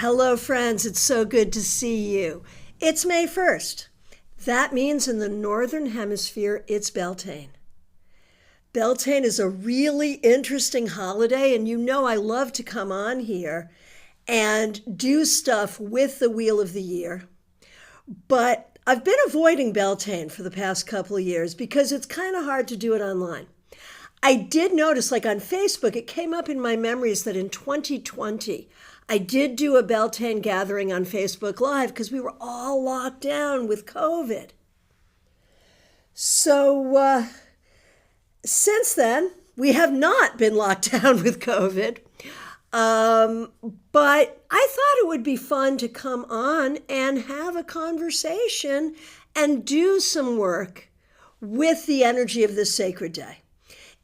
Hello, friends. It's so good to see you. It's May 1st. That means in the Northern Hemisphere, it's Beltane. Beltane is a really interesting holiday, and you know I love to come on here and do stuff with the Wheel of the Year. But I've been avoiding Beltane for the past couple of years because it's kind of hard to do it online. I did notice, like on Facebook, it came up in my memories that in 2020, I did do a Beltane Gathering on Facebook Live because we were all locked down with COVID. So since then, we have not been locked down with COVID. But I thought it would be fun to come on and have a conversation and do some work with the energy of this sacred day.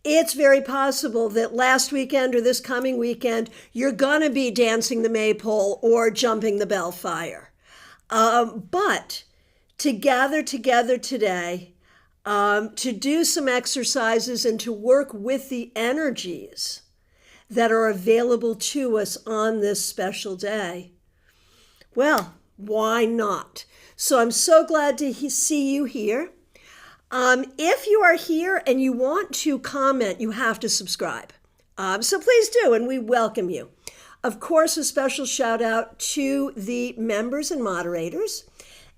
It's very possible that last weekend or this coming weekend, you're going to be dancing the maypole or jumping the bellfire. But to gather together today, to do some exercises and to work with the energies that are available to us on this special day, well, why not? So I'm so glad to see you here. If you are here and you want to comment, you have to subscribe. So please do, and we welcome you. Of course, a special shout out to the members and moderators.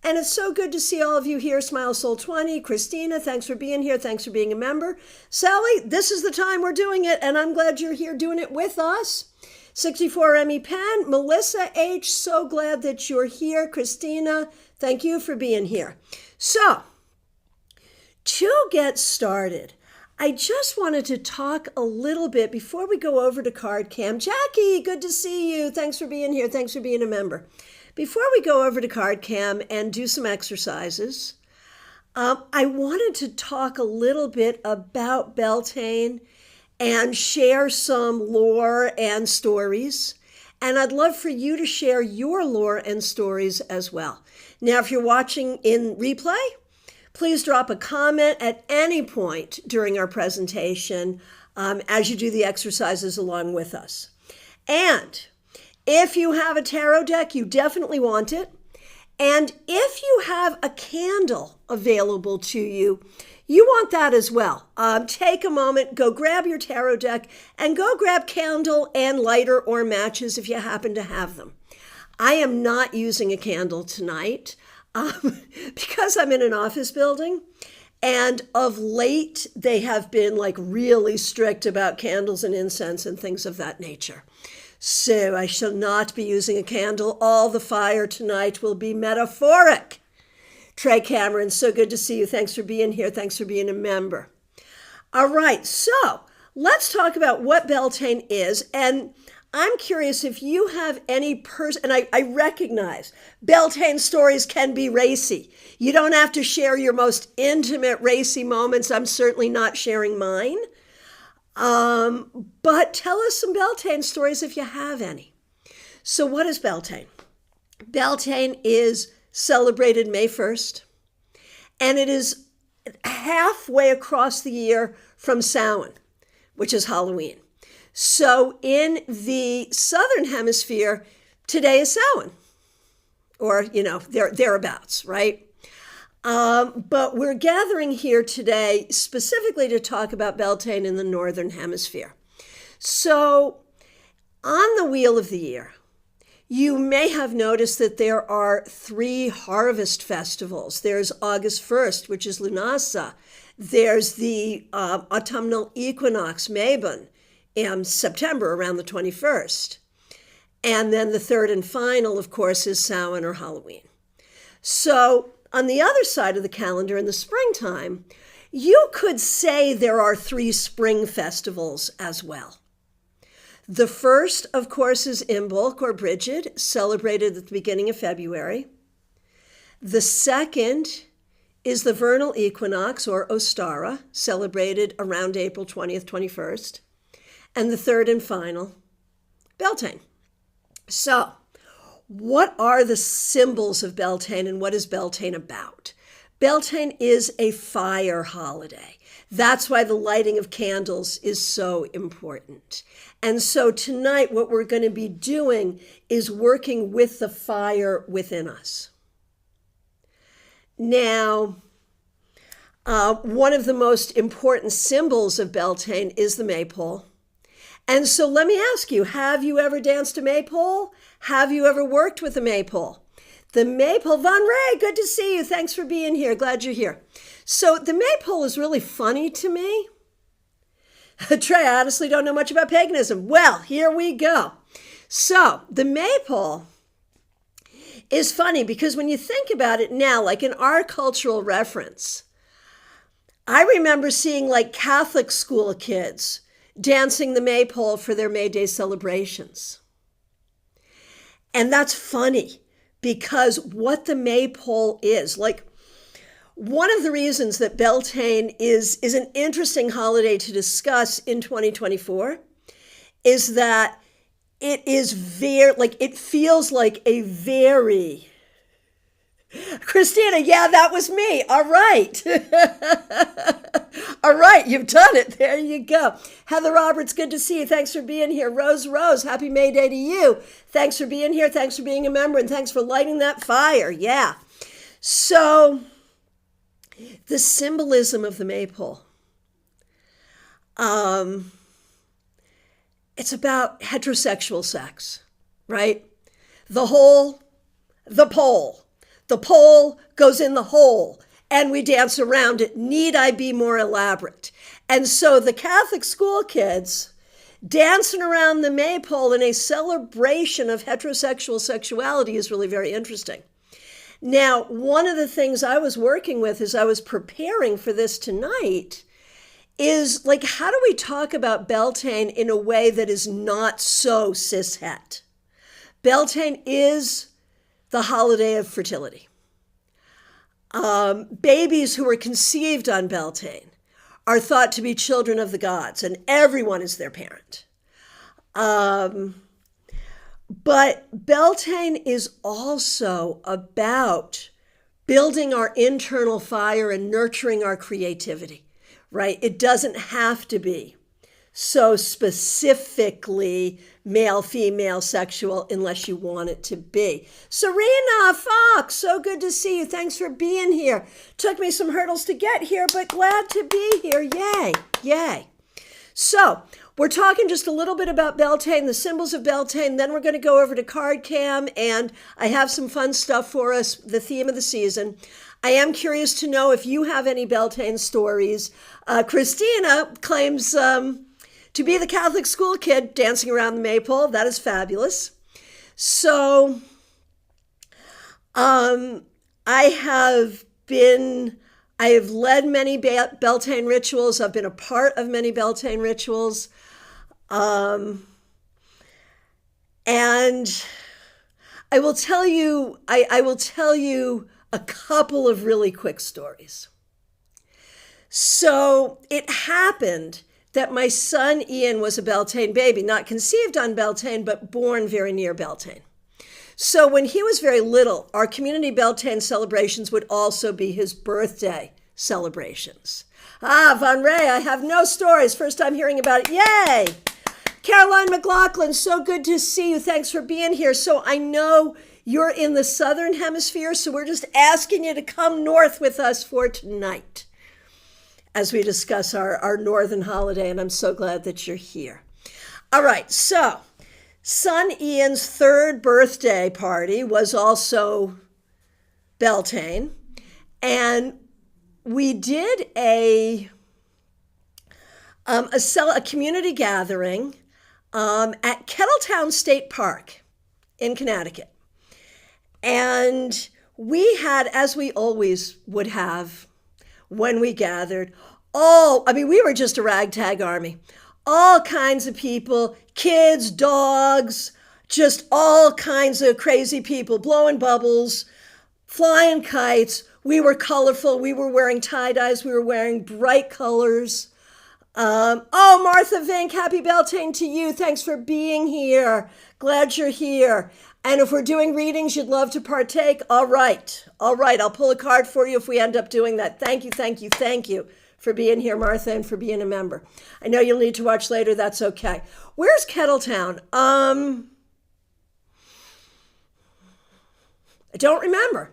And it's so good to see all of you here. Smile Soul 20, Christina, thanks for being here. Thanks for being a member. Sally, this is the time we're doing it, and I'm glad you're here doing it with us. 64 Emmy Penn, Melissa H, so glad that you're here. Christina, thank you for being here. So, to get started, I just wanted to talk a little bit before we go over to Card Cam. Jackie, good to see you. Thanks for being here. Thanks for being a member. Before we go over to Card Cam and do some exercises, I wanted to talk a little bit about Beltane and share some lore and stories. And I'd love for you to share your lore and stories as well. Now, if you're watching in replay, please drop a comment at any point during our presentation as you do the exercises along with us. And if you have a tarot deck, you definitely want it. And if you have a candle available to you, you want that as well. Take a moment, go grab your tarot deck, and go grab candle and lighter or matches if you happen to have them. I am not using a candle tonight. Because I'm in an office building, and of late they have been like really strict about candles and incense and things of that nature. So I shall not be using a candle. All the fire tonight will be metaphoric. Trey Cameron, so good to see you. Thanks for being here. Thanks for being a member. All right, so let's talk about what Beltane is. And I'm curious if you have any and I recognize Beltane stories can be racy. You don't have to share your most intimate racy moments. I'm certainly not sharing mine. But tell us some Beltane stories if you have any. So what is Beltane? Beltane is celebrated May 1st, and it is halfway across the year from Samhain, which is Halloween. So in the Southern Hemisphere, today is Samhain, or, thereabouts, right? But we're gathering here today specifically to talk about Beltane in the Northern Hemisphere. So on the Wheel of the Year, you may have noticed that there are 3 harvest festivals. There's August 1st, which is Lunasa. There's the autumnal equinox, Mabon, in September around the 21st. And then the third and final, of course, is Samhain or Halloween. So on the other side of the calendar in the springtime, you could say there are 3 spring festivals as well. The first, of course, is Imbolc or Brigid, celebrated at the beginning of February. The second is the vernal equinox or Ostara, celebrated around April 20th, 21st. And the third and final, Beltane. So, what are the symbols of Beltane and what is Beltane about? Beltane is a fire holiday. That's why the lighting of candles is so important. And so tonight, what we're going to be doing is working with the fire within us. Now, one of the most important symbols of Beltane is the maypole. And so let me ask you, have you ever danced a maypole? Have you ever worked with a maypole? The maypole, Von Ray, good to see you. Thanks for being here. Glad you're here. So the maypole is really funny to me. Trey, I honestly don't know much about paganism. Well, here we go. So the maypole is funny because when you think about it now, like in our cultural reference, I remember seeing like Catholic school kids dancing the maypole for their May Day celebrations. And that's funny because what the maypole is, like one of the reasons that Beltane is an interesting holiday to discuss in 2024 is that it is very, like, it feels like a very, Christina, yeah, that was me. All right. All right, you've done it. There you go. Heather Roberts, good to see you. Thanks for being here. Rose, happy May Day to you. Thanks for being here. Thanks for being a member, and thanks for lighting that fire. Yeah. So the symbolism of the maypole. It's about heterosexual sex, right? The hole, the pole. The pole goes in the hole, and we dance around it. Need I be more elaborate? And so the Catholic school kids dancing around the maypole in a celebration of heterosexual sexuality is really very interesting. Now, one of the things I was working with as I was preparing for this tonight is like, how do we talk about Beltane in a way that is not so cishet? Beltane is the holiday of fertility. Babies who are conceived on Beltane are thought to be children of the gods, and everyone is their parent. But Beltane is also about building our internal fire and nurturing our creativity, right? It doesn't have to be so specifically male, female, sexual, unless you want it to be. Serena Fox, so good to see you. Thanks for being here. Took me some hurdles to get here, but glad to be here. Yay, yay. So we're talking just a little bit about Beltane, the symbols of Beltane. Then we're going to go over to Card Cam, and I have some fun stuff for us, the theme of the season. I am curious to know if you have any Beltane stories. Christina claims to be the Catholic school kid dancing around the maypole. That is fabulous. So I have led many Beltane rituals. I've been a part of many Beltane rituals. And I will tell you, I will tell you a couple of really quick stories. So it happened that my son Ian was a Beltane baby, not conceived on Beltane, but born very near Beltane. So when he was very little, our community Beltane celebrations would also be his birthday celebrations. Von Ray, I have no stories. First time hearing about it. Yay! Caroline McLaughlin, so good to see you. Thanks for being here. So I know you're in the southern hemisphere, so we're just asking you to come north with us for tonight as we discuss our northern holiday, and I'm so glad that you're here. All right, so son Ian's third birthday party was also Beltane, and we did a community gathering at Kettletown State Park in Connecticut. And we had, as we always would have when we gathered, we were just a ragtag army. All kinds of people, kids, dogs, just all kinds of crazy people, blowing bubbles, flying kites. We were colorful. We were wearing tie-dyes. We were wearing bright colors. Martha Vink, happy Beltane to you. Thanks for being here. Glad you're here. And if we're doing readings, you'd love to partake. All right. I'll pull a card for you if we end up doing that. Thank you for being here, Martha, and for being a member. I know you'll need to watch later. That's okay. Where's Kettletown? I don't remember.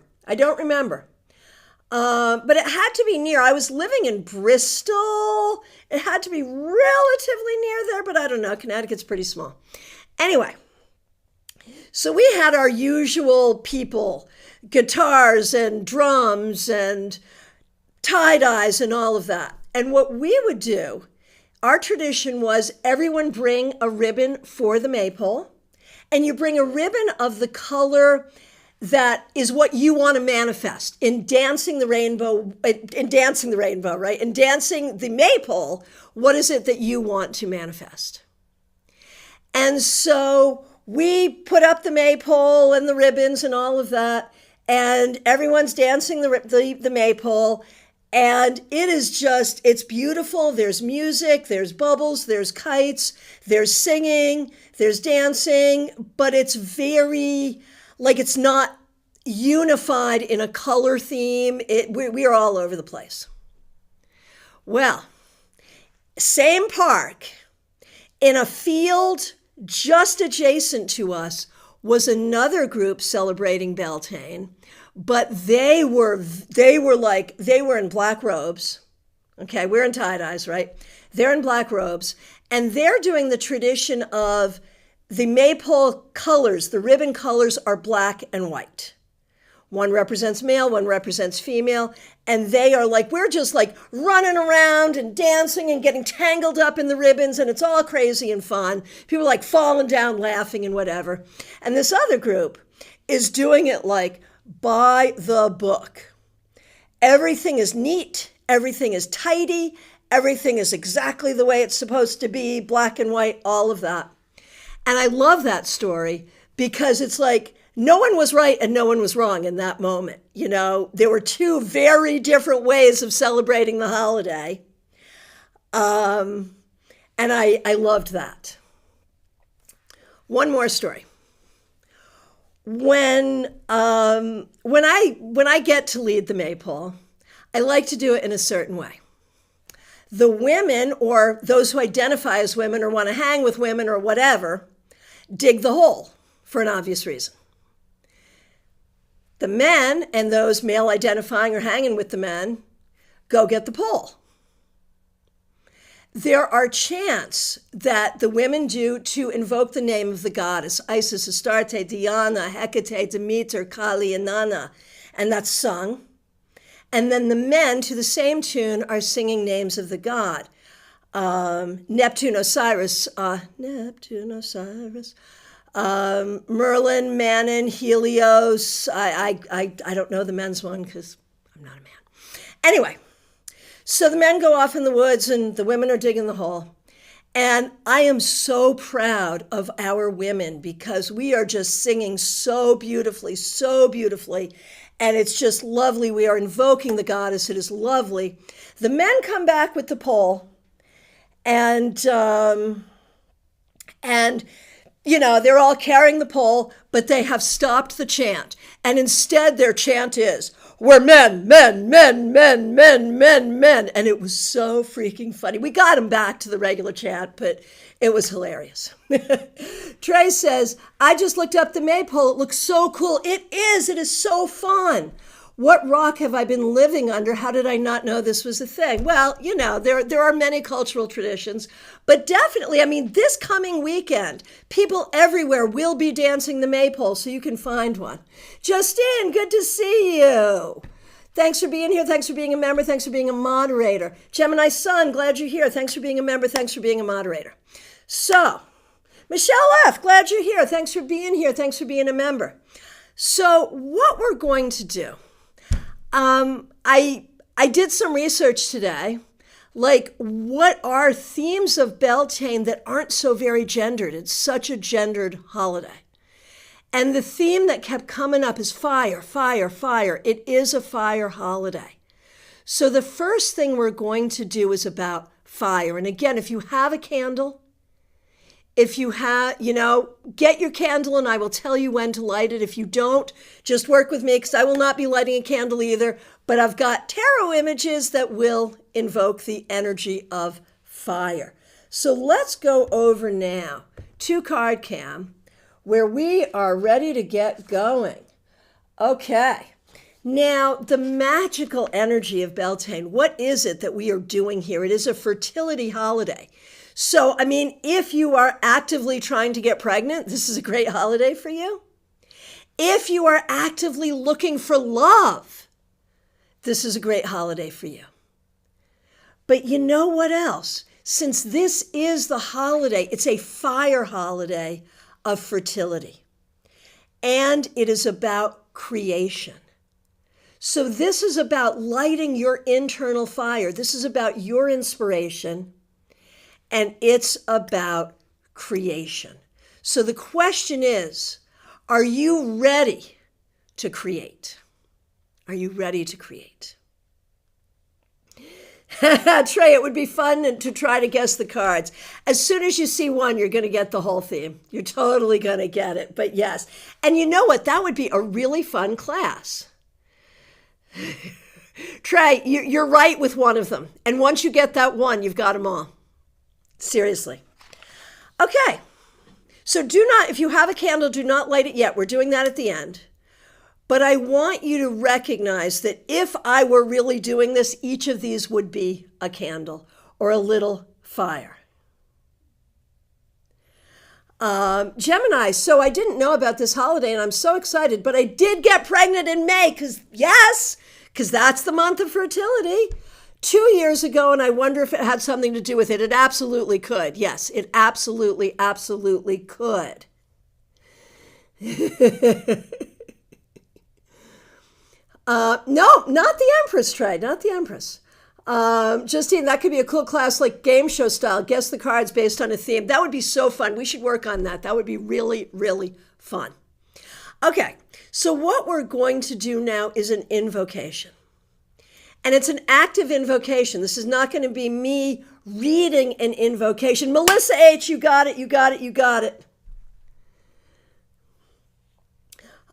But it had to be near. I was living in Bristol. It had to be relatively near there, but I don't know. Connecticut's pretty small. Anyway, so we had our usual people, guitars and drums and tie-dyes and all of that. And what we would do, our tradition was everyone bring a ribbon for the maypole, and you bring a ribbon of the color that is what you want to manifest in dancing the rainbow, right? In dancing the maypole, what is it that you want to manifest? And so we put up the maypole and the ribbons and all of that, and everyone's dancing the maypole, and it's beautiful. There's music, there's bubbles, there's kites, there's singing, there's dancing, but it's very, it's not unified in a color theme. We are all over the place. Well, same park, in a field just adjacent to us was another group celebrating Beltane, but they were in black robes. Okay, we're in tie-dyes, right? They're in black robes, and they're doing the tradition of the maypole colors. The ribbon colors are black and white. One represents male, one represents female, and they are we're just running around and dancing and getting tangled up in the ribbons, and it's all crazy and fun. People are falling down laughing and whatever. And this other group is doing it by the book. Everything is neat, everything is tidy, everything is exactly the way it's supposed to be, black and white, all of that. And I love that story because it's no one was right and no one was wrong in that moment. There were two very different ways of celebrating the holiday. And I loved that. One more story. When I get to lead the maypole, I like to do it in a certain way. The women, or those who identify as women or want to hang with women or whatever, dig the hole for an obvious reason. The men, and those male identifying or hanging with the men, go get the pole. There are chants that the women do to invoke the name of the goddess, Isis, Astarte, Diana, Hecate, Demeter, Kali, and Nana, and that's sung. And then the men, to the same tune, are singing names of the god. Neptune, Osiris, Merlin, Manon, Helios. I don't know the men's one because I'm not a man. Anyway, so the men go off in the woods and the women are digging the hole. And I am so proud of our women because we are just singing so beautifully. And it's just lovely. We are invoking the goddess. It is lovely. The men come back with the pole and they're all carrying the pole, but they have stopped the chant. And instead their chant is, we're men. And it was so freaking funny. We got them back to the regular chant, but it was hilarious. Trey says, I just looked up the maypole. It looks so cool. It is so fun. What rock have I been living under? How did I not know this was a thing? Well, there are many cultural traditions, but definitely, this coming weekend, people everywhere will be dancing the maypole, so you can find one. Justine, good to see you. Thanks for being here. Thanks for being a member. Thanks for being a moderator. Gemini Sun, glad you're here. Thanks for being a member. Thanks for being a moderator. So, Michelle F., glad you're here. Thanks for being here. Thanks for being a member. So, what we're going to do, I did some research today, what are themes of Beltane that aren't so very gendered? It's such a gendered holiday. And the theme that kept coming up is fire. It is a fire holiday. So the first thing we're going to do is about fire. And again, if you have a candle, If you have, get your candle and I will tell you when to light it. If you don't, just work with me because I will not be lighting a candle either. But I've got tarot images that will invoke the energy of fire. So let's go over now to Card Cam, where we are ready to get going. Okay. Now, the magical energy of Beltane, what is it that we are doing here? It is a fertility holiday. So, if you are actively trying to get pregnant, this is a great holiday for you. If you are actively looking for love, this is a great holiday for you. But you know what else? Since this is the holiday, it's a fire holiday of fertility. And it is about creation. So this is about lighting your internal fire. This is about your inspiration. And it's about creation. So the question is, are you ready to create? Are you ready to create? Trey, it would be fun to try to guess the cards. As soon as you see one, you're going to get the whole theme. You're totally going to get it. But yes. And you know what? That would be a really fun class. Trey, you're right with one of them. And once you get that one, you've got them all. Seriously. Okay. So if you have a candle, do not light it yet. We're doing that at the end. But I want you to recognize that if I were really doing this, each of these would be a candle or a little fire. Gemini, so I didn't know about this holiday and I'm so excited, but I did get pregnant in May because that's the month of fertility. 2 years ago, and I wonder if it had something to do with it. It absolutely could. Yes, it absolutely could. No, not the Empress, Trey, not the Empress. Justine, that could be a cool class, like game show style. Guess the cards based on a theme. That would be so fun. We should work on that. That would be really, really fun. Okay, so what we're going to do now is an invocation. And it's an active invocation. This is not going to be me reading an invocation. Melissa H., you got it, you got it, you got it.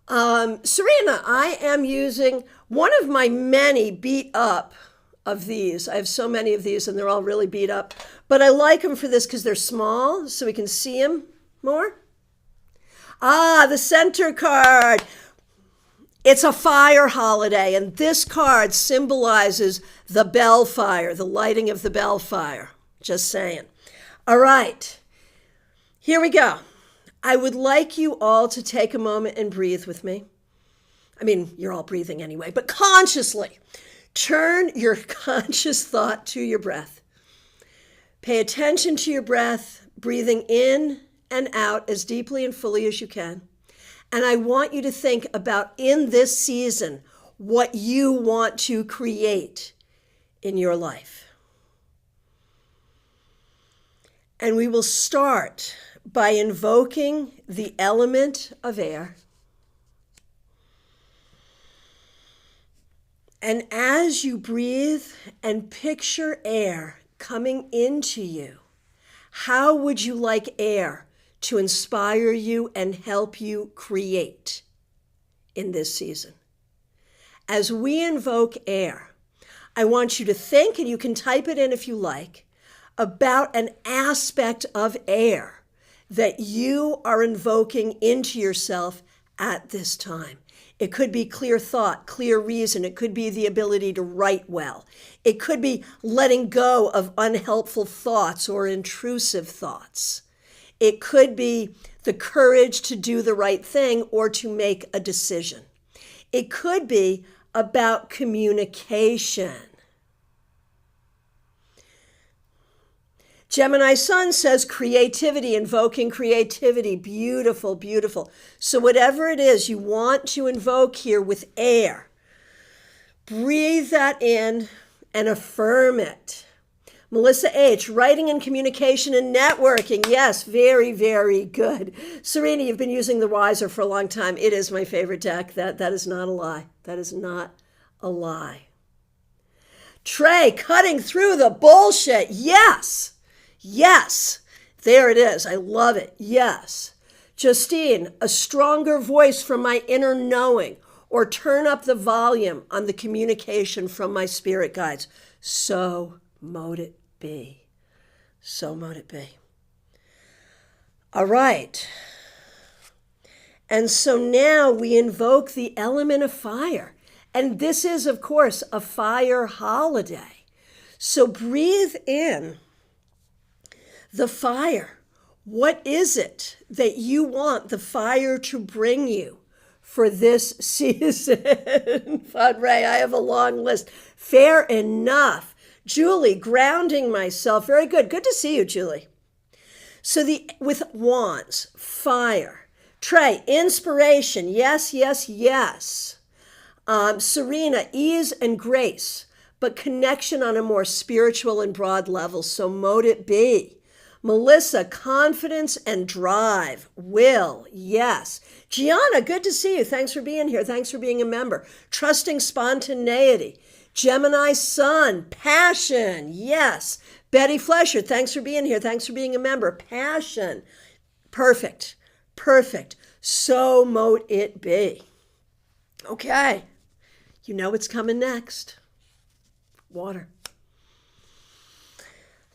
Serena, I am using one of my many beat up of these. I have so many of these and they're all really beat up. But I like them for this because they're small so we can see them more. The center card. It's a fire holiday, and this card symbolizes the bell fire, the lighting of the bell fire. Just saying. All right, here we go. I would like you all to take a moment and breathe with me. You're all breathing anyway, but consciously. Turn your conscious thought to your breath. Pay attention to your breath, breathing in and out as deeply and fully as you can. And I want you to think about, in this season, what you want to create in your life. And we will start by invoking the element of air. And as you breathe and picture air coming into you, how would you like air to inspire you and help you create in this season? As we invoke air, I want you to think, and you can type it in if you like, about an aspect of air that you are invoking into yourself at this time. It could be clear thought, clear reason. It could be the ability to write well. It could be letting go of unhelpful thoughts or intrusive thoughts. It could be the courage to do the right thing or to make a decision. It could be about communication. Gemini Sun says creativity, invoking creativity. Beautiful, beautiful. So whatever it is you want to invoke here with air, breathe that in and affirm it. Melissa H., writing and communication and networking. Yes, very, very good. Serena, you've been using the Wiser for a long time. It is my favorite deck. That is not a lie. That is not a lie. Trey, cutting through the bullshit. Yes. Yes. There it is. I love it. Yes. Justine, a stronger voice from my inner knowing, or turn up the volume on the communication from my spirit guides. So mote it be. So mote it be. All right. And so now we invoke the element of fire. And this is, of course, a fire holiday. So breathe in the fire. What is it that you want the fire to bring you for this season? Fun Ray, I have a long list. Fair enough. Julie, grounding myself. Very good. Good to see you, Julie. So with wands, fire. Trey, inspiration. Yes, yes, yes. Serena, ease and grace, but connection on a more spiritual and broad level. So mote it be. Melissa, confidence and drive. Will, yes. Gianna, good to see you. Thanks for being here. Thanks for being a member. Trusting spontaneity. Gemini, sun, passion, yes. Betty Flesher, thanks for being here. Thanks for being a member. Passion. Perfect. Perfect. So mote it be. Okay. You know what's coming next. Water.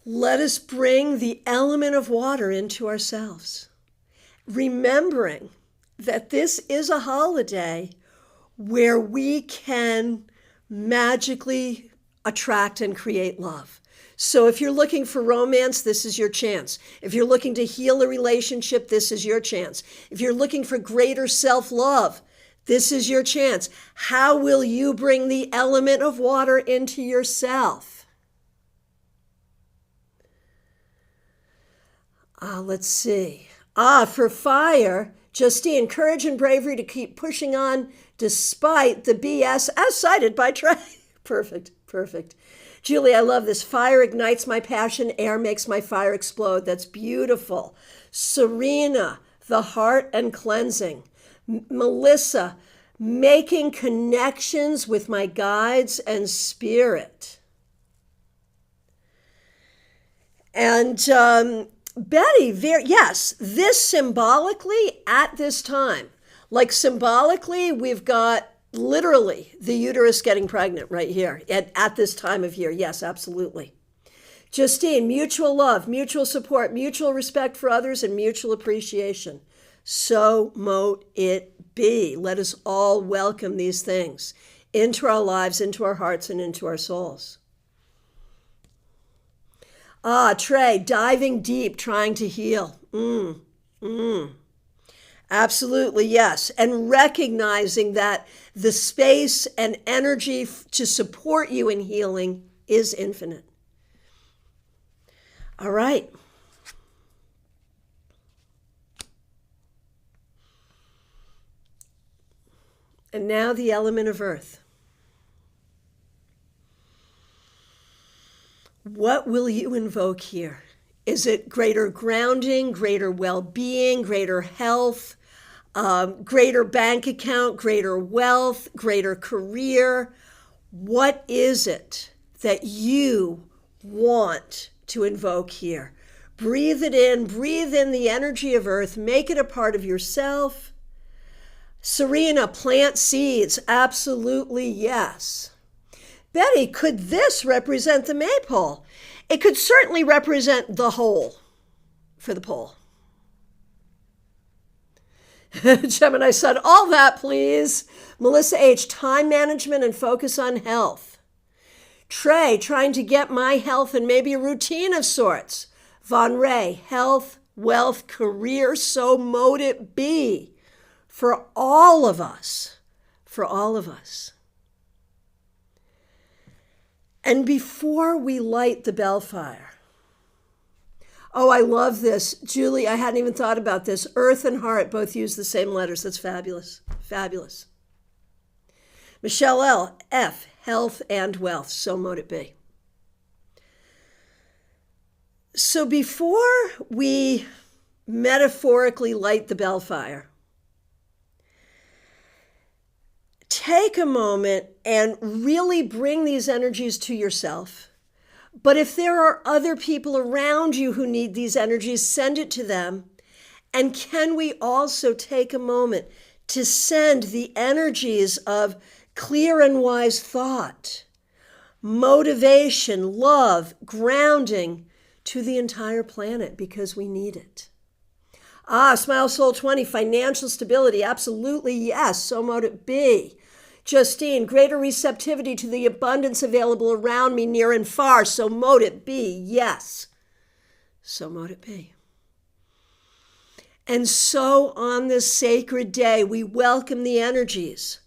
Let us bring the element of water into ourselves, remembering that this is a holiday where we can magically attract and create love. So if you're looking for romance, this is your chance. If you're looking to heal a relationship, this is your chance. If you're looking for greater self-love, this is your chance. How will you bring the element of water into yourself? Let's see. For fire, Justine, courage and bravery to keep pushing on despite the BS as cited by Trey. Perfect, perfect. Julie, I love this. Fire ignites my passion. Air makes my fire explode. That's beautiful. Serena, the heart and cleansing. Melissa, making connections with my guides and spirit. And Betty, yes, this symbolically at this time, like symbolically, we've got literally the uterus getting pregnant right here at this time of year. Yes, absolutely. Justine, mutual love, mutual support, mutual respect for others, and mutual appreciation. So mote it be. Let us all welcome these things into our lives, into our hearts, and into our souls. Trey, diving deep, trying to heal. Absolutely, yes. And recognizing that the space and energy to support you in healing is infinite. All right. And now the element of earth. What will you invoke here? Is it greater grounding, greater well-being, greater health, greater bank account, greater wealth, greater career? What is it that you want to invoke here? Breathe it in, breathe in the energy of earth, make it a part of yourself. Serena, plant seeds. Absolutely, yes. Betty, could this represent the maypole? It could certainly represent the whole for the pole. Gemini said, all that, please. Melissa H., time management and focus on health. Trey, trying to get my health and maybe a routine of sorts. Von Ray, health, wealth, career, so mote it be. For all of us. For all of us. And before we light the bellfire, I love this. Julie, I hadn't even thought about this. Earth and heart both use the same letters. That's fabulous. Fabulous. Michelle L., F, health and wealth. So mote it be. So before we metaphorically light the bellfire, take a moment and really bring these energies to yourself. But if there are other people around you who need these energies, send it to them. And can we also take a moment to send the energies of clear and wise thought, motivation, love, grounding to the entire planet, because we need it. Smile Soul 20, financial stability. Absolutely, yes. So mote it be. Justine, greater receptivity to the abundance available around me near and far. So mote it be. Yes. So mote it be. And so on this sacred day, we welcome the energies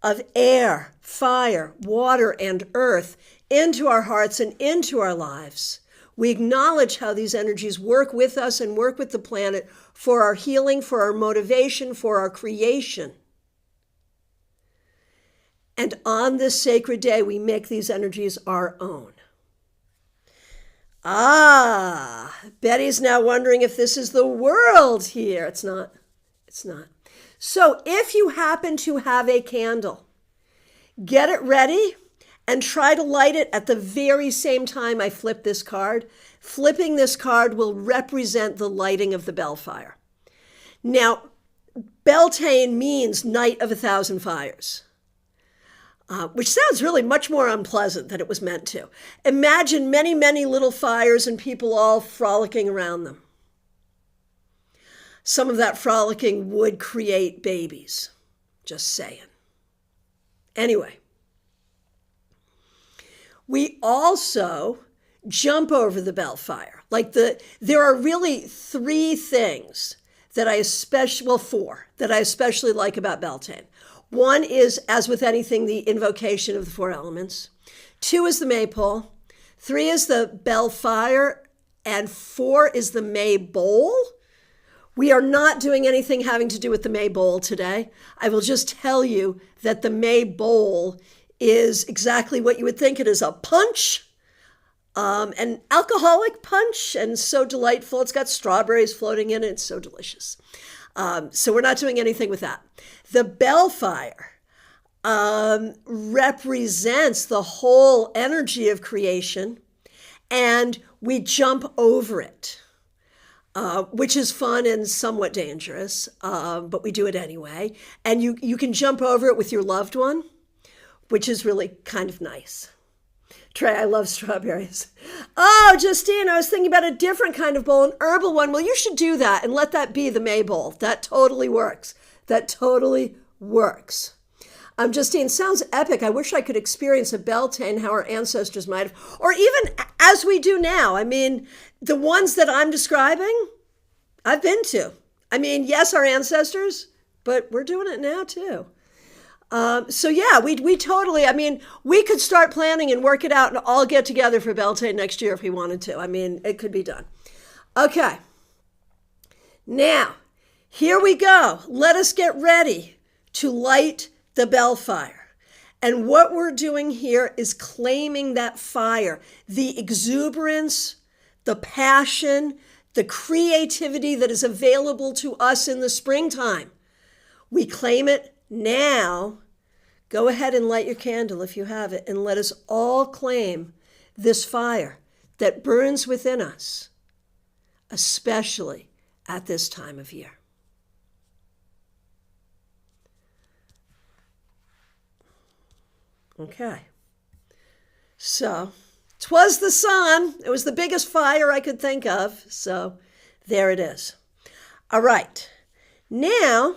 of air, fire, water, and earth into our hearts and into our lives. We acknowledge how these energies work with us and work with the planet for our healing, for our motivation, for our creation. And on this sacred day, we make these energies our own. Betty's now wondering if this is the world here. It's not. It's not. So if you happen to have a candle, get it ready and try to light it at the very same time I flip this card. Flipping this card will represent the lighting of the Bellfire. Now, Beltane means Night of 1,000 Fires. Which sounds really much more unpleasant than it was meant to. Imagine many, many little fires and people all frolicking around them. Some of that frolicking would create babies. Just saying. Anyway, we also jump over the Bellfire. There are really three things that four that I especially like about Beltane. One is, as with anything, the invocation of the four elements. 2 is the maypole. 3 is the Bellfire. And 4 is the May bowl. We are not doing anything having to do with the May bowl today. I will just tell you that the May bowl is exactly what you would think it is, a punch, an alcoholic punch, and so delightful. It's got strawberries floating in it. It's so delicious. So we're not doing anything with that. The Bellfire represents the whole energy of creation, and we jump over it, which is fun and somewhat dangerous, but we do it anyway. And you can jump over it with your loved one, which is really kind of nice. Trey, I love strawberries. Oh, Justine, I was thinking about a different kind of bowl, an herbal one. Well, you should do that and let that be the May bowl. That totally works. That totally works. Justine, sounds epic. I wish I could experience a Beltane, how our ancestors might have, or even as we do now. I mean, the ones that I'm describing, I've been to. I mean, yes, our ancestors, but we're doing it now too. So yeah, we totally, I mean, we could start planning and work it out and all get together for Beltane next year if we wanted to. I mean, it could be done. Okay. Now, here we go. Let us get ready to light the Bellfire. And what we're doing here is claiming that fire, the exuberance, the passion, the creativity that is available to us in the springtime. We claim it now. Go ahead and light your candle if you have it, and let us all claim this fire that burns within us, especially at this time of year. Okay. So, 'twas the sun. It was the biggest fire I could think of. So, there it is. All right. Now,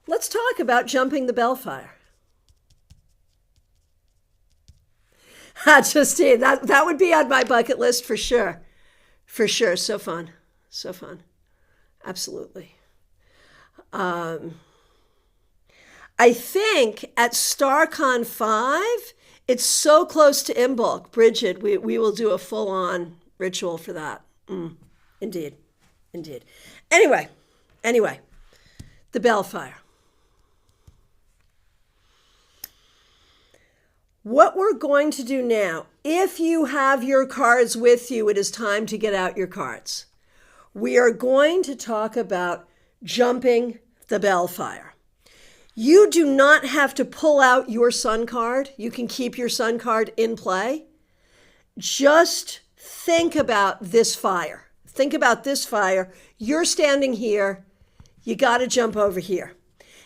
let's talk about jumping the Bellfire. Justine, that would be on my bucket list for sure. For sure. So fun. So fun. Absolutely. I think at StarCon 5, it's so close to Imbolc. Bridget, we will do a full-on ritual for that. Indeed. Indeed. Anyway, the Bellfire. What we're going to do now, if you have your cards with you, it is time to get out your cards. We are going to talk about jumping the Bellfire. You do not have to pull out your sun card. You can keep your sun card in play. Just think about this fire. Think about this fire. You're standing here. You got to jump over here.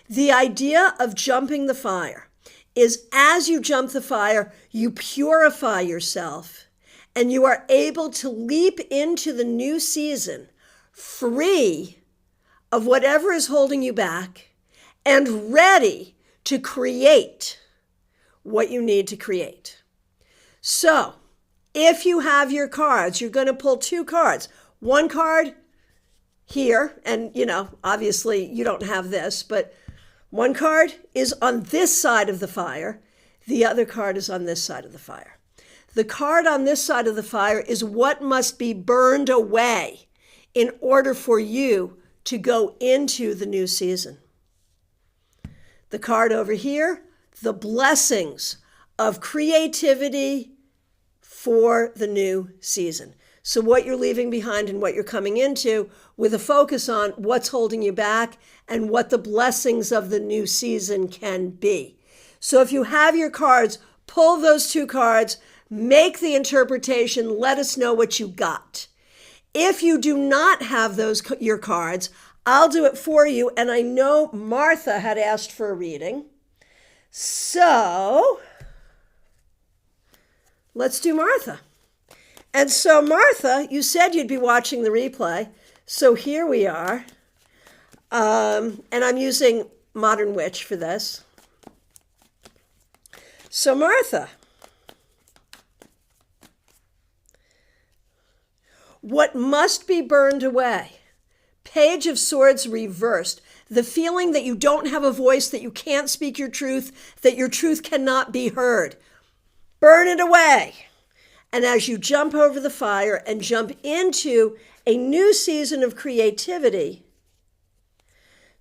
The idea of jumping the fire is as you jump the fire, you purify yourself and you are able to leap into the new season free of whatever is holding you back and ready to create what you need to create. So, if you have your cards, you're going to pull two cards. One card here, and obviously you don't have this, but one card is on this side of the fire. The other card is on this side of the fire. The card on this side of the fire is what must be burned away in order for you to go into the new season. The card over here, the blessings of creativity for the new season. So what you're leaving behind and what you're coming into with a focus on what's holding you back and what the blessings of the new season can be. So if you have your cards, pull those two cards, make the interpretation, let us know what you got. If you do not have your cards, I'll do it for you. And I know Martha had asked for a reading. So let's do Martha. And so Martha, you said you'd be watching the replay. So here we are. And I'm using Modern Witch for this. So Martha, what must be burned away? Page of Swords reversed. The feeling that you don't have a voice, that you can't speak your truth, that your truth cannot be heard. Burn it away. And as you jump over the fire and jump into a new season of creativity,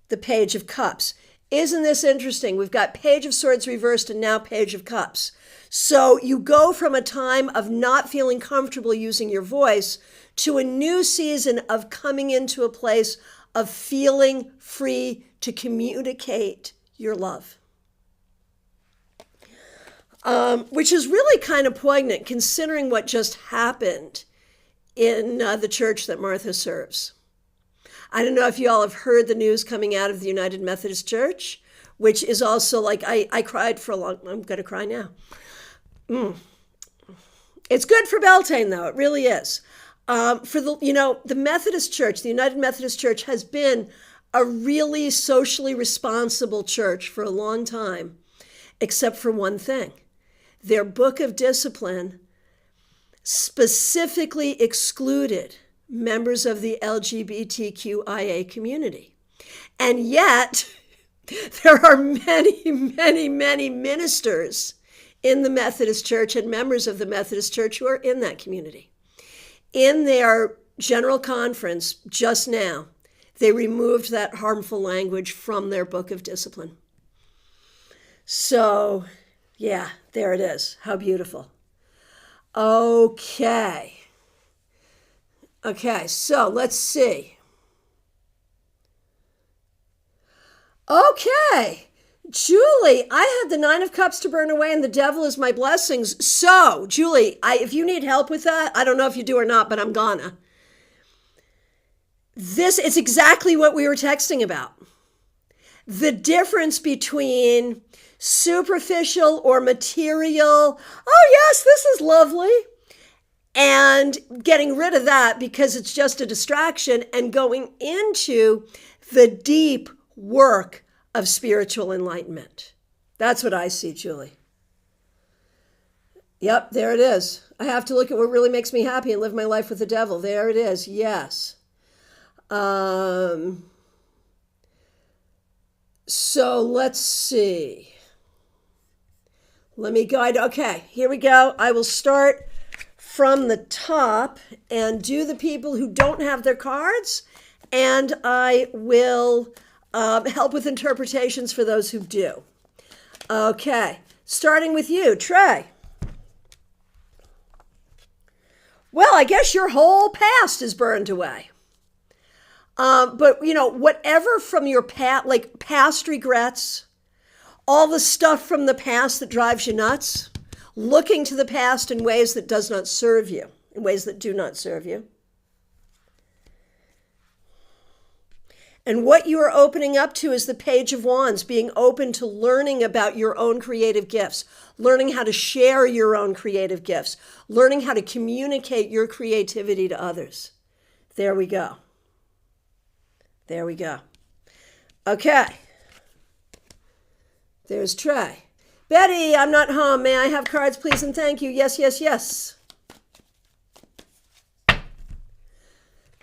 the Page of Cups. Isn't this interesting? We've got Page of Swords reversed and now Page of Cups. So you go from a time of not feeling comfortable using your voice to a new season of coming into a place of feeling free to communicate your love. Which is really kind of poignant considering what just happened in the church that Martha serves. I don't know if you all have heard the news coming out of the United Methodist Church, which is also like, I cried for a long time. I'm going to cry now. It's good for Beltane, though. It really is. For the Methodist Church, the United Methodist Church has been a really socially responsible church for a long time, except for one thing. Their book of discipline specifically excluded members of the LGBTQIA community. And yet, there are many, many, many ministers in the Methodist Church and members of the Methodist Church who are in that community. In their general conference just now, they removed that harmful language from their book of discipline. So, yeah, there it is. How beautiful. Okay, so let's see. Okay, Julie, I had the Nine of Cups to burn away and the devil is my blessings. So, Julie, if you need help with that, I don't know if you do or not, but I'm gonna. This is exactly what we were texting about. The difference between superficial or material, oh yes, this is lovely, and getting rid of that because it's just a distraction and going into the deep work of spiritual enlightenment. That's what I see, Julie. Yep, there it is. I have to look at what really makes me happy and live my life with the devil. There it is, yes. So let's see. Let me guide. Okay, here we go. I will start from the top and do the people who don't have their cards, and I will help with interpretations for those who do. Okay, starting with you, Trey. Well, I guess your whole past is burned away. But, whatever from your past regrets, all the stuff from the past that drives you nuts, looking to the past in ways that does not serve you, in ways that do not serve you. And what you are opening up to is the Page of Wands, being open to learning about your own creative gifts, learning how to share your own creative gifts, learning how to communicate your creativity to others. There we go. There we go. Okay. There's Trey. Betty, I'm not home. May I have cards, please, and thank you? Yes, yes, yes.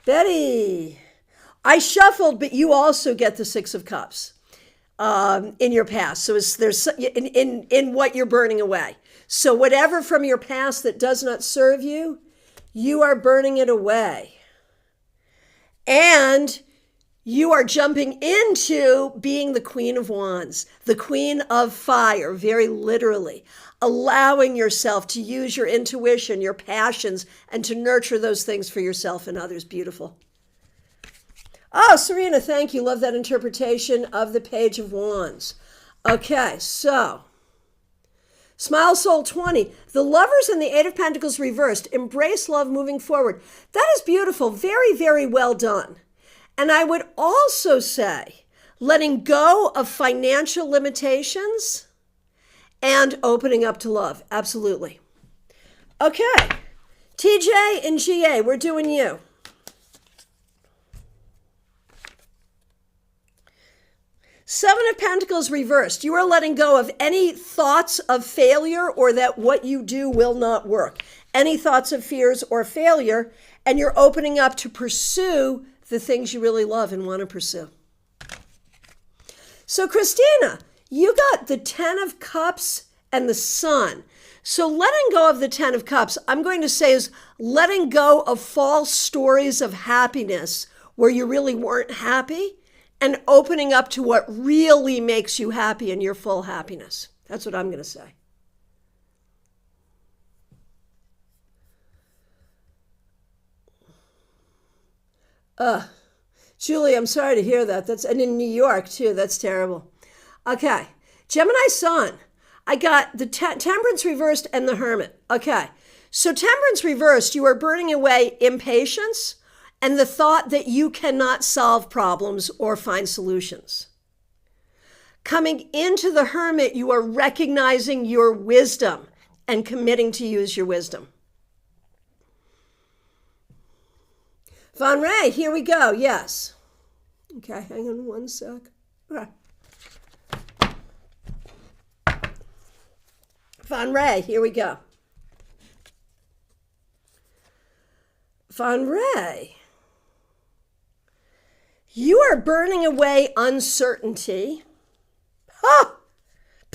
Betty. I shuffled, but you also get the Six of Cups in your past. So there's in what you're burning away. So whatever from your past that does not serve you, you are burning it away. And you are jumping into being the Queen of Wands, the Queen of Fire, very literally, allowing yourself to use your intuition, your passions, and to nurture those things for yourself and others. Beautiful. Oh, Serena, thank you. Love that interpretation of the Page of Wands. Okay, so Smile Soul 20. The Lovers and the Eight of Pentacles reversed. Embrace love moving forward. That is beautiful. Very, very well done. And I would also say letting go of financial limitations and opening up to love. Absolutely. Okay. TJ and GA, we're doing you. Seven of Pentacles reversed. You are letting go of any thoughts of failure or that what you do will not work. Any thoughts of fears or failure, and you're opening up to pursue the things you really love and want to pursue. So Christina, you got the Ten of Cups and the Sun. So letting go of the Ten of Cups, I'm going to say, is letting go of false stories of happiness where you really weren't happy, and opening up to what really makes you happy and your full happiness. That's what I'm going to say. Julie, I'm sorry to hear that. And in New York, too. That's terrible. Okay. Gemini Sun. I got the Temperance reversed and the Hermit. Okay. So Temperance reversed, you are burning away impatience and the thought that you cannot solve problems or find solutions. Coming into the Hermit, you are recognizing your wisdom and committing to use your wisdom. Von Ray, here we go. Yes. Okay, hang on one sec. Okay. Von Ray, here we go. Von Ray, you are burning away uncertainty. Ha!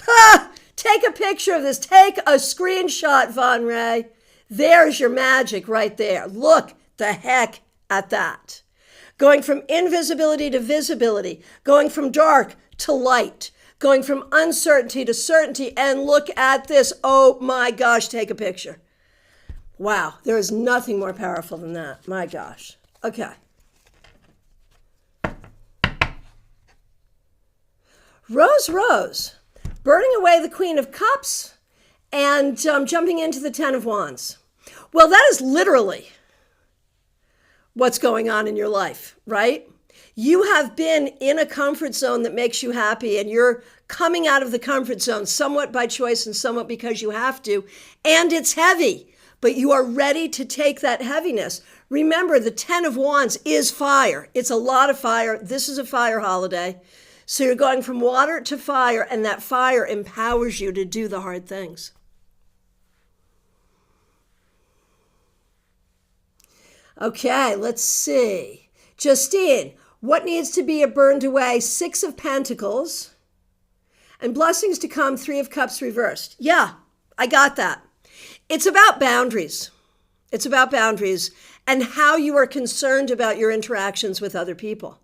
Ha! Take a picture of this. Take a screenshot, Von Ray. There's your magic right there. Look the heck at that. Going from invisibility to visibility, going from dark to light, going from uncertainty to certainty, and look at this. Oh my gosh, take a picture. Wow, there is nothing more powerful than that. My gosh. Okay. Rose, burning away the Queen of Cups and jumping into the Ten of Wands. Well, that is literally what's going on in your life, right? You have been in a comfort zone that makes you happy, and you're coming out of the comfort zone somewhat by choice and somewhat because you have to, and it's heavy, but you are ready to take that heaviness. Remember, the Ten of Wands is fire. It's a lot of fire. This is a fire holiday. So you're going from water to fire, and that fire empowers you to do the hard things. Okay, let's see. Justine, what needs to be burned away? Six of Pentacles. And blessings to come, Three of Cups reversed. Yeah, I got that. It's about boundaries. It's about boundaries and how you are concerned about your interactions with other people.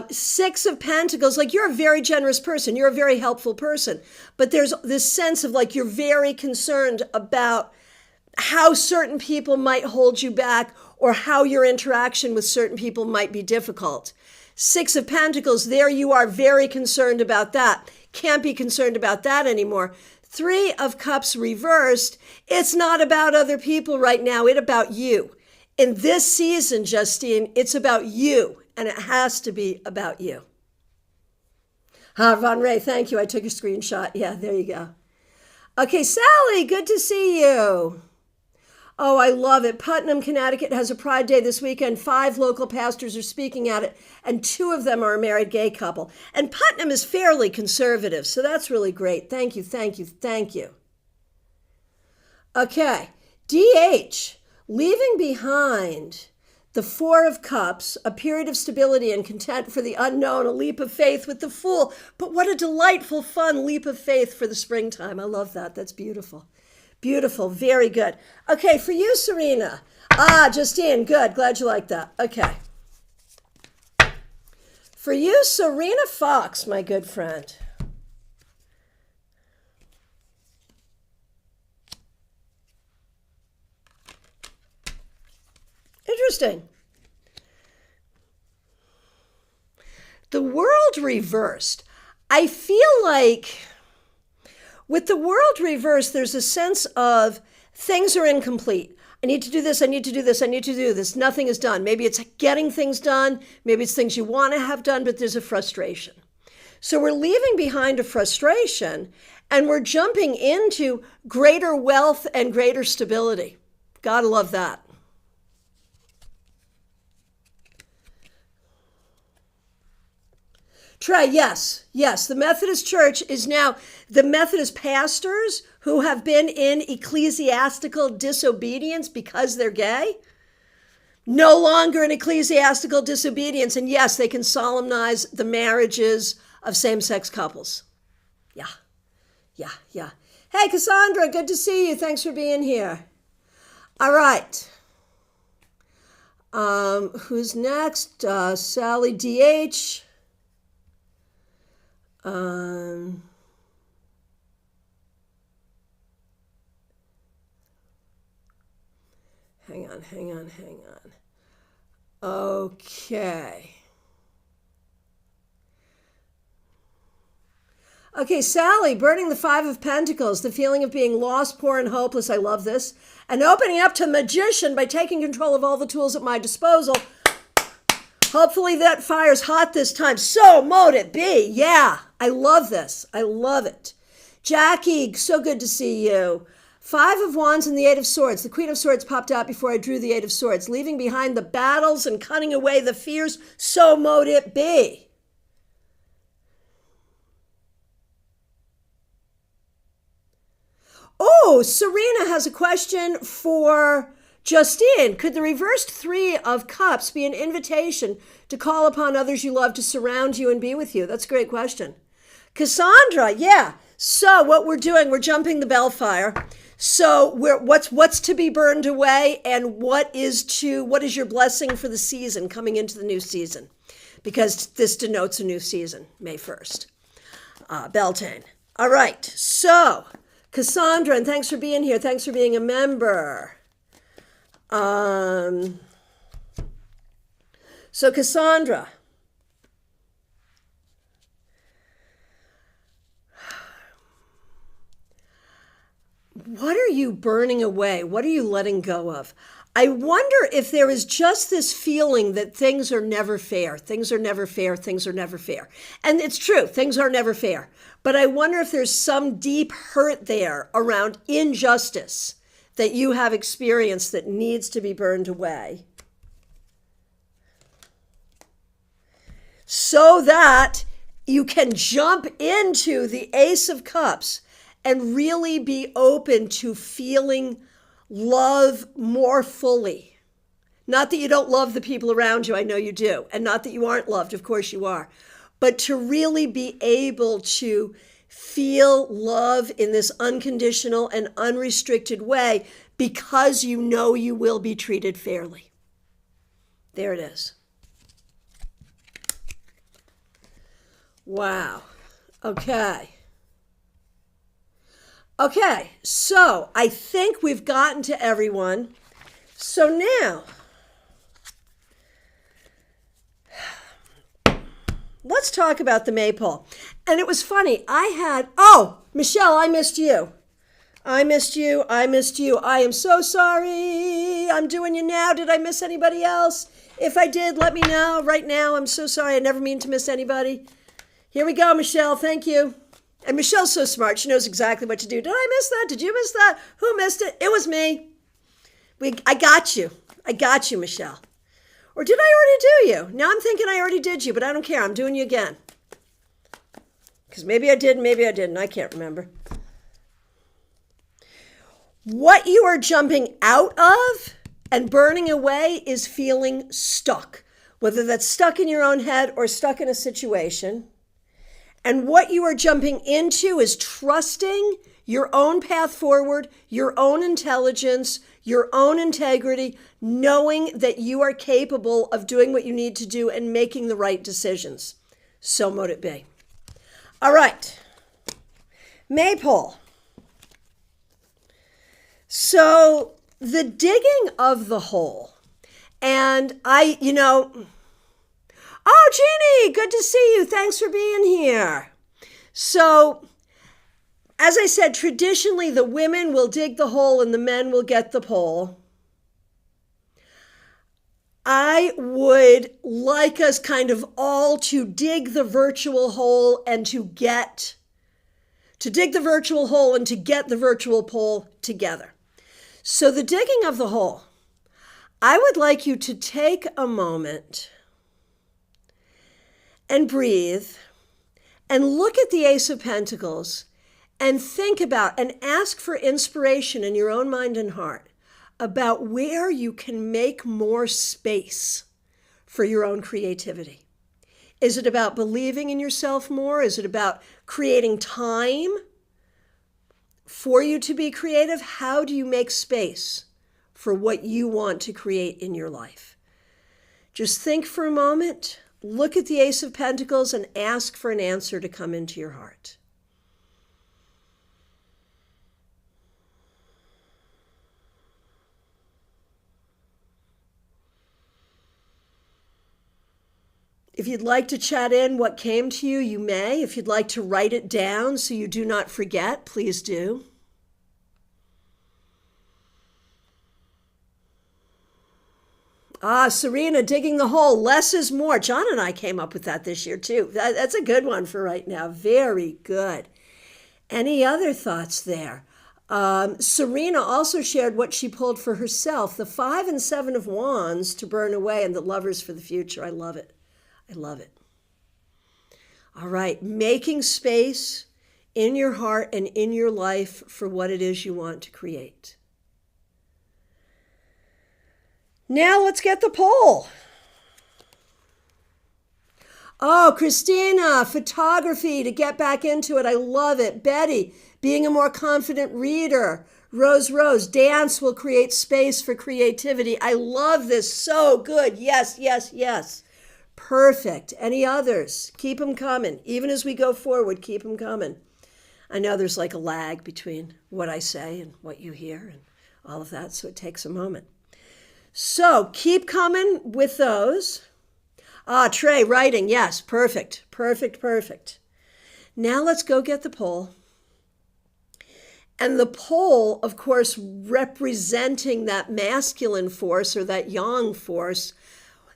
Six of Pentacles, like you're a very generous person. You're a very helpful person. But there's this sense of like you're very concerned about how certain people might hold you back or how your interaction with certain people might be difficult. Six of Pentacles, there you are very concerned about that. Can't be concerned about that anymore. 3 of Cups reversed. It's not about other people right now. It's about you. In this season, Justine, it's about you, and it has to be about you. Von Ray, thank you. I took a screenshot. Yeah, there you go. Okay, Sally, good to see you. Oh, I love it. Putnam, Connecticut has a Pride Day this weekend. 5 local pastors are speaking at it, and 2 of them are a married gay couple. And Putnam is fairly conservative, so that's really great. Thank you, thank you, thank you. Okay, DH, leaving behind the 4 of Cups, a period of stability and content for the unknown, a leap of faith with the Fool. But what a delightful, fun leap of faith for the springtime. I love that. That's beautiful. Beautiful. Very good. Okay, for you, Serena. Justine, good. Glad you like that. Okay. For you, Serena Fox, my good friend. Interesting. The world reversed. I feel like with the world reversed, there's a sense of things are incomplete. I need to do this, I need to do this, I need to do this. Nothing is done. Maybe it's getting things done. Maybe it's things you want to have done, but there's a frustration. So we're leaving behind a frustration and we're jumping into greater wealth and greater stability. Gotta love that. Trey, yes. The Methodist Church is now, the Methodist pastors who have been in ecclesiastical disobedience because they're gay, no longer in ecclesiastical disobedience. And yes, they can solemnize the marriages of same-sex couples. Yeah. Hey, Cassandra, good to see you. Thanks for being here. All right. Who's next? Sally DH. Hang on. Okay, Sally, burning the 5 of Pentacles, the feeling of being lost, poor, and hopeless. I love this. And opening up to Magician by taking control of all the tools at my disposal. Hopefully that fire's hot this time. So mote it be. Yeah, I love this. I love it. Jackie, so good to see you. 5 of Wands and the 8 of Swords. The Queen of Swords popped out before I drew the 8 of Swords. Leaving behind the battles and cutting away the fears. So mote it be. Oh, Serena has a question for Justine. Could the reversed 3 of Cups be an invitation to call upon others you love to surround you and be with you? That's a great question. Cassandra, yeah. So what we're doing, we're jumping the bellfire. So what's to be burned away, and what is your blessing for the season coming into the new season? Because this denotes a new season, May 1st. Beltane. All right. So Cassandra, and thanks for being here. Thanks for being a member. So Cassandra, what are you burning away? What are you letting go of? I wonder if there is just this feeling that things are never fair. Things are never fair. Things are never fair. And it's true. Things are never fair. But I wonder if there's some deep hurt there around injustice that you have experienced that needs to be burned away, so that you can jump into the Ace of Cups and really be open to feeling love more fully. Not that you don't love the people around you, I know you do, and not that you aren't loved, of course you are, but to really be able to feel love in this unconditional and unrestricted way, because you know you will be treated fairly. There it is. Wow. Okay, so I think we've gotten to everyone. So now, let's talk about the maypole. And it was funny. Oh, Michelle, I missed you. I missed you. I am so sorry. I'm doing you now. Did I miss anybody else? If I did, let me know right now. I'm so sorry. I never mean to miss anybody. Here we go, Michelle. Thank you. And Michelle's so smart. She knows exactly what to do. Did I miss that? Did you miss that? Who missed it? It was me. I got you. I got you, Michelle. Or did I already do you? Now I'm thinking I already did you, but I don't care. I'm doing you again. Because maybe I did, maybe I didn't. I can't remember. What you are jumping out of and burning away is feeling stuck, whether that's stuck in your own head or stuck in a situation. And what you are jumping into is trusting your own path forward, your own intelligence, your own integrity, knowing that you are capable of doing what you need to do and making the right decisions. So mote it be. All right. Maypole. So the digging of the hole, and oh, Jeannie, good to see you. Thanks for being here. So, as I said, traditionally the women will dig the hole and the men will get the pole. I would like us kind of all to dig the virtual hole and to dig the virtual hole and to get the virtual pole together. So the digging of the hole, I would like you to take a moment and breathe and look at the Ace of Pentacles and think about and ask for inspiration in your own mind and heart about where you can make more space for your own creativity. Is it about believing in yourself more? Is it about creating time for you to be creative? How do you make space for what you want to create in your life? Just think for a moment, look at the Ace of Pentacles and ask for an answer to come into your heart. If you'd like to chat in what came to you, you may. If you'd like to write it down so you do not forget, please do. Serena, digging the hole. Less is more. John and I came up with that this year too. That's a good one for right now. Very good. Any other thoughts there? Serena also shared what she pulled for herself. The 5 and 7 of Wands to burn away and the Lovers for the future. I love it. I love it. All right. Making space in your heart and in your life for what it is you want to create. Now let's get the poll. Oh, Christina, photography, to get back into it. I love it. Betty, being a more confident reader. Rose, dance will create space for creativity. I love this. So good. Yes, yes, yes. Perfect. Any others? Keep them coming. Even as we go forward, keep them coming. I know there's like a lag between what I say and what you hear and all of that, so it takes a moment. So keep coming with those. Trey, writing. Yes, perfect. Now let's go get the poll. And the pole, of course, representing that masculine force or that yang force,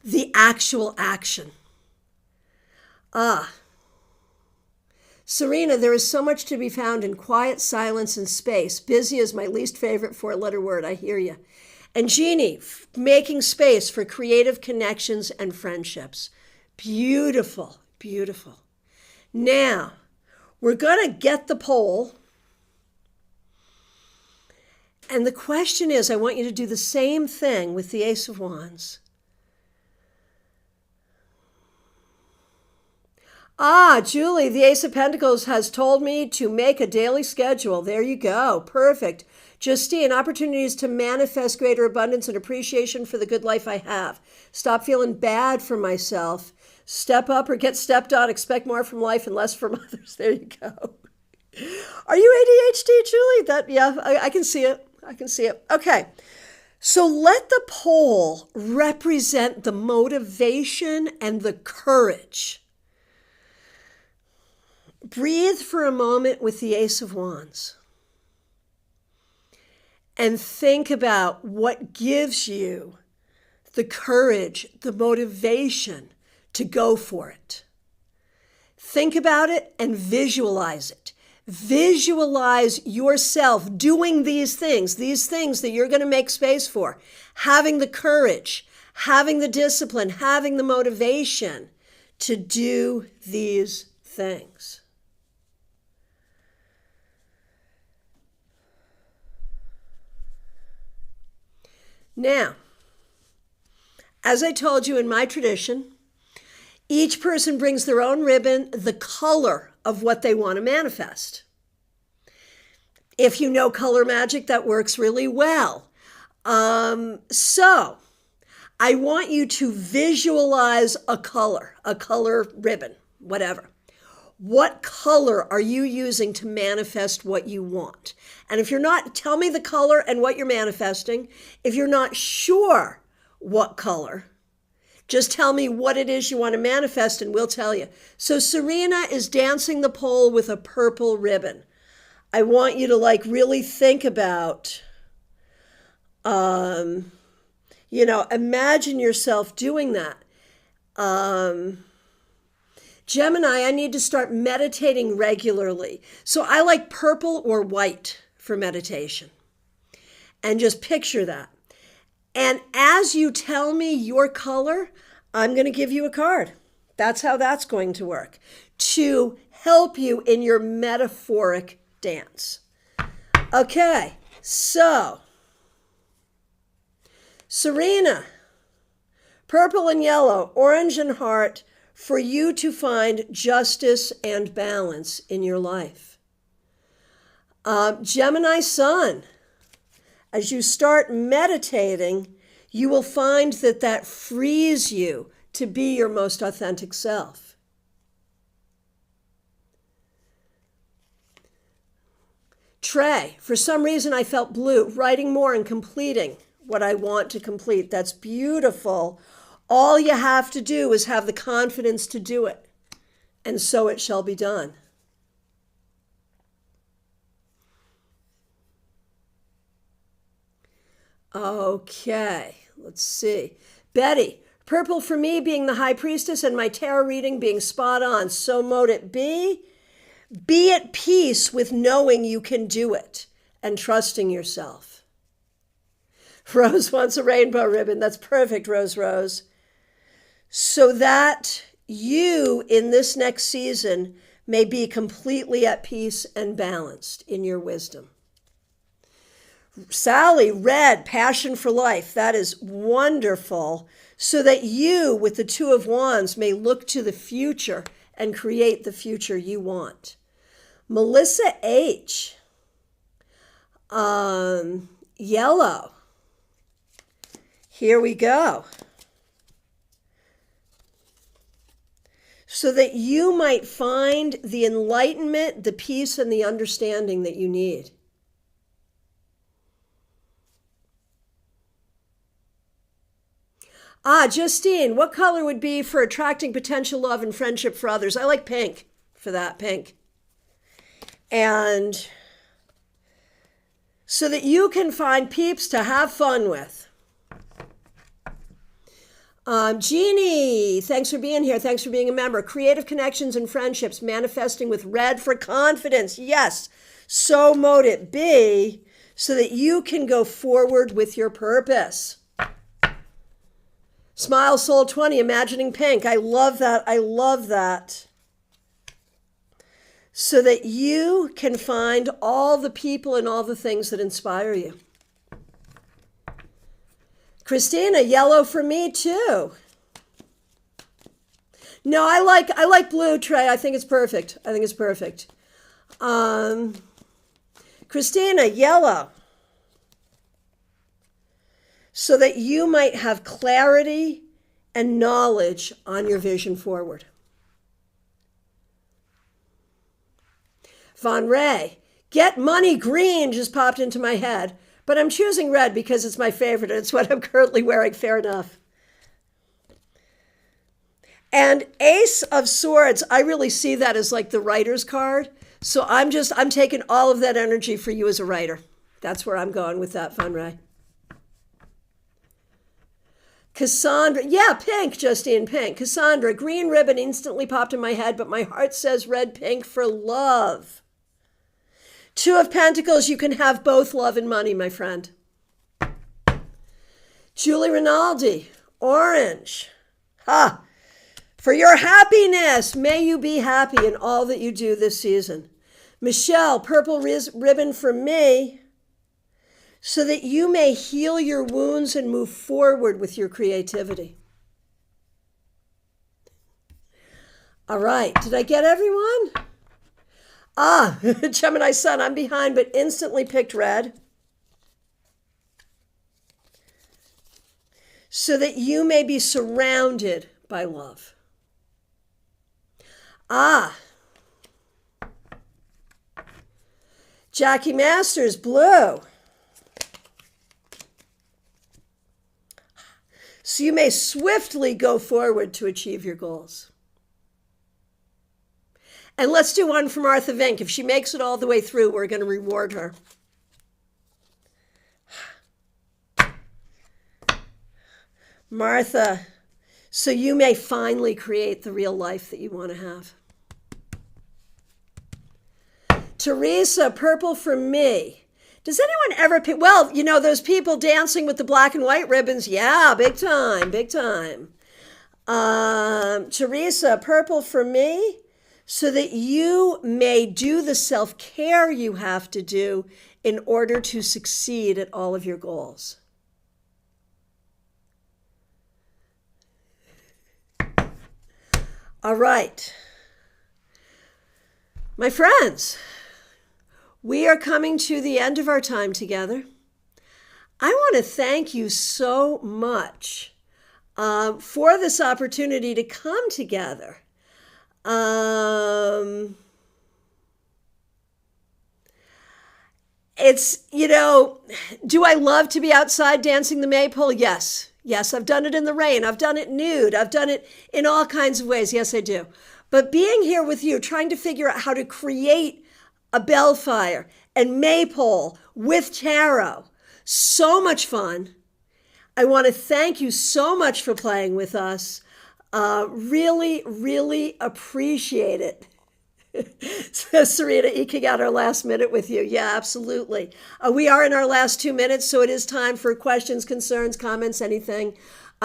the actual action. Serena, there is so much to be found in quiet, silence, and space. Busy is my least favorite 4-letter word. I hear you. And Jeannie, making space for creative connections and friendships. Beautiful, beautiful. Now, we're going to get the poll. And the question is, I want you to do the same thing with the Ace of Wands. Julie, the Ace of Pentacles has told me to make a daily schedule. There you go. Perfect. Justine, opportunities to manifest greater abundance and appreciation for the good life I have. Stop feeling bad for myself. Step up or get stepped on. Expect more from life and less from others. There you go. Are you ADHD, Julie? I can see it. Okay. So let the poll represent the motivation and the courage breathe for a moment with the Ace of Wands and think about what gives you the courage, the motivation to go for it. Think about it and visualize it. Visualize yourself doing these things that you're going to make space for, having the courage, having the discipline, having the motivation to do these things. Now, as I told you in my tradition, each person brings their own ribbon, the color of what they want to manifest. If you know color magic, that works really well. So I want you to visualize a color ribbon, whatever. What color are you using to manifest what you want? And if you're not, tell me the color and what you're manifesting. If you're not sure what color, just tell me what it is you want to manifest and we'll tell you. So Serena is dancing the pole with a purple ribbon. I want you to really think about, imagine yourself doing that. Gemini, I need to start meditating regularly. So I like purple or white for meditation. And just picture that. And as you tell me your color, I'm going to give you a card. That's how that's going to work, to help you in your metaphoric dance. Okay, so Serena, purple and yellow, orange and heart, for you to find justice and balance in your life. Gemini sun, as you start meditating, you will find that frees you to be your most authentic self. Trey, for some reason I felt blue, writing more and completing what I want to complete. That's beautiful. All you have to do is have the confidence to do it, and so it shall be done. Okay, let's see. Betty, purple for me being the high priestess and my tarot reading being spot on. So mote it be. Be at peace with knowing you can do it and trusting yourself. Rose wants a rainbow ribbon. That's perfect, Rose. So that you in this next season may be completely at peace and balanced in your wisdom. Sally, red, passion for life. That is wonderful. So that you, with the Two of Wands, may look to the future and create the future you want. Melissa H, yellow. Here we go. So that you might find the enlightenment, the peace, and the understanding that you need. Justine, what color would be for attracting potential love and friendship for others? I like pink for that, pink. And so that you can find peeps to have fun with. Jeannie, thanks for being here. Thanks for being a member. Creative connections and friendships, manifesting with red for confidence. Yes, so mote it be, so that you can go forward with your purpose. Smile Soul 20, imagining pink. I love that. I love that. So that you can find all the people and all the things that inspire you. Christina, yellow for me too. No, I like blue, Trey. I think it's perfect. Christina, yellow. So that you might have clarity and knowledge on your vision forward. Von Ray, get money green just popped into my head, but I'm choosing red because it's my favorite and it's what I'm currently wearing. Fair enough. And Ace of Swords, I really see that as like the writer's card. So I'm taking all of that energy for you as a writer. That's where I'm going with that, Fun Ray. Cassandra, yeah, pink, Justine, pink. Cassandra, green ribbon instantly popped in my head, but my heart says red, pink for love. Two of Pentacles, you can have both love and money, my friend. Julie Rinaldi, orange. Ha! For your happiness, may you be happy in all that you do this season. Michelle, purple ribbon for me, so that you may heal your wounds and move forward with your creativity. All right, did I get everyone? Gemini Sun, I'm behind, but instantly picked red. So that you may be surrounded by love. Jackie Masters, blue. So you may swiftly go forward to achieve your goals. And let's do one from Martha Vink. If she makes it all the way through, we're going to reward her. Martha, so you may finally create the real life that you want to have. Teresa, purple for me. Does anyone ever pick? Well, you know, those people dancing with the black and white ribbons. Yeah, big time, big time. Teresa, purple for me, so that you may do the self-care you have to do in order to succeed at all of your goals. All right. My friends, we are coming to the end of our time together. I want to thank you so much for this opportunity to come together. It's, you know, do I love to be outside dancing the maypole? Yes. Yes, I've done it in the rain. I've done it nude. I've done it in all kinds of ways. Yes, I do. But being here with you, trying to figure out how to create a bellfire and maypole with tarot, so much fun. I want to thank you so much for playing with us. Really, really appreciate it. So Serena eking out our last minute with you. Yeah, absolutely. We are in our last 2 minutes, so it is time for questions, concerns, comments, anything.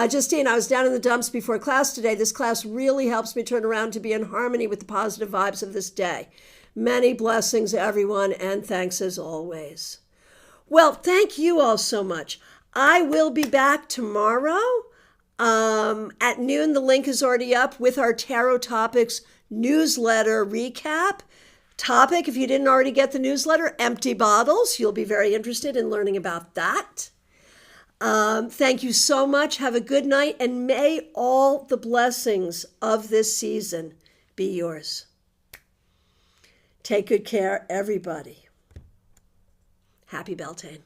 Justine, I was down in the dumps before class today. This class really helps me turn around to be in harmony with the positive vibes of this day. Many blessings, everyone, and thanks as always. Well, thank you all so much. I will be back tomorrow at noon. The link is already up with our Tarot Topics newsletter recap. Topic, if you didn't already get the newsletter, empty bottles. You'll be very interested in learning about that. Thank you so much. Have a good night, and may all the blessings of this season be yours. Take good care, everybody. Happy Beltane.